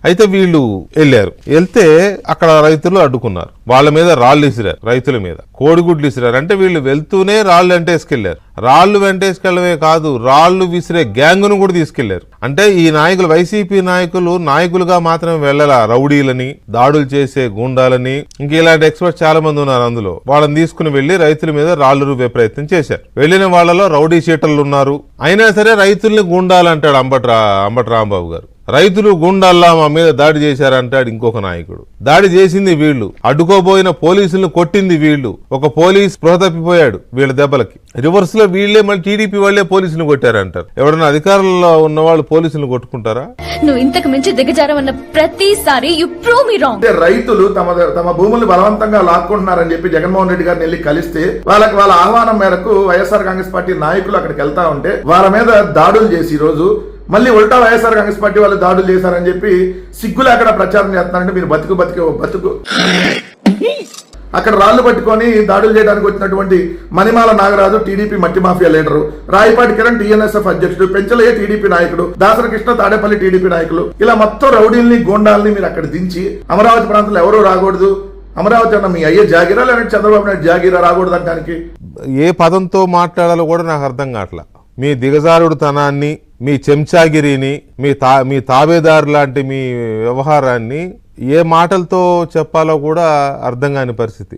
అయితే వీళ్ళు వెళ్తే అక్కడ రైతులు అడ్డుకున్నారు, వాళ్ళ మీద రాళ్ళు విసిరారు, రైతుల మీద కోడిగుడ్లు విసిరారు. అంటే వీళ్ళు వెళ్తూనే రాళ్ళు వెంటేసుకెళ్లారు. రాళ్లు వెంటేసుకెళ్లవే కాదు, రాళ్లు విసిరే గ్యాంగును కూడా తీసుకెళ్లారు. అంటే ఈ నాయకులు, వైసీపీ నాయకులు నాయకులుగా మాత్రమే వెళ్ళాల, రౌడీలని, దాడులు చేసే గూండాలని, ఇంక ఇలాంటి ఎక్స్పర్ట్స్ చాలా మంది ఉన్నారు అందులో. వాళ్ళని తీసుకుని వెళ్లి రైతుల మీద రాళ్లు రువ్వే ప్రయత్నం చేశారు. వెళ్లిన వాళ్ళలో రౌడీ షీటర్లు ఉన్నారు. అయినా సరే రైతుల్ని గూండాలంటాడు అంబటి రాంబాబు గారు. రైతులు గుండాల్లా మా మీద దాడి చేశారంటాడు ఇంకొక నాయకుడు. దాడి చేసింది వీళ్ళు, అడ్డుకోబోయిన పోలీసులను కొట్టింది వీళ్ళు. ఒక పోలీస్ స్పృహ తప్పిపోయాడు వీళ్ళ దెబ్బలకి. రివర్స్ లో వీళ్లే మళ్ళీ టీడీపీ వాళ్లే పోలీసులు కొట్టారంటారు. ఎవడన్నా అధికారంలో ఉన్న వాళ్ళు పోలీసులు కొట్టుకుంటారా? నువ్వు ఇంతకు మించి దిగజారవన్న ప్రతిసారి యు ప్రూవ్ మీ రాంగ్. రైతులు తమ భూములు బలవంతంగా లాక్కుంటున్నారని చెప్పి జగన్మోహన్ రెడ్డి గారిని వెళ్లి కలిస్తే వాళ్ళ ఆహ్వానం మేరకు వైఎస్ఆర్ కాంగ్రెస్ పార్టీ నాయకులు అక్కడికి వెళ్తా ఉంటే వాళ్ళ మీద దాడులు చేసి ఈ రోజు మళ్ళీ ఉల్టా వైఎస్ఆర్ కాంగ్రెస్ పార్టీ వాళ్ళు దాడులు చేశారని చెప్పి సిగ్గులు అక్కడ ప్రచారం చేస్తున్నారంటే మీరు బతుకు అక్కడ రాళ్లు పట్టుకొని దాడులు చేయడానికి వచ్చినటువంటి మణిమాల నాగరాజు టీడీపీ మట్టి mafia leader, Rayapati Kiran TNSF అధ్యక్షుడు, పెంచలయ్య టీడీపీ నాయకుడు, దాసరి కృష్ణ తాడేపల్లి టీడీపీ నాయకులు, ఇలా మొత్తం రౌడీల్ని గోండాల్ని మీరు అక్కడ దించి అమరావతి ప్రాంతంలో ఎవరూ రాకూడదు, అమరావతి అన్న మీ అయ్యే జాగిరా లేదంటే చంద్రబాబు నాయుడు జాగిరా రాకూడదు అనడానికి ఏ పదంతో మాట్లాడాలో కూడా నాకు అర్థం కావట్లా. మీ దిగజారుడుతనాన్ని, మీ చెంచాగిరిని, మీ తాబేదారు లాంటి మీ వ్యవహారాన్ని ఏ మాటలతో చెప్పాలో కూడా అర్థం కాని పరిస్థితి.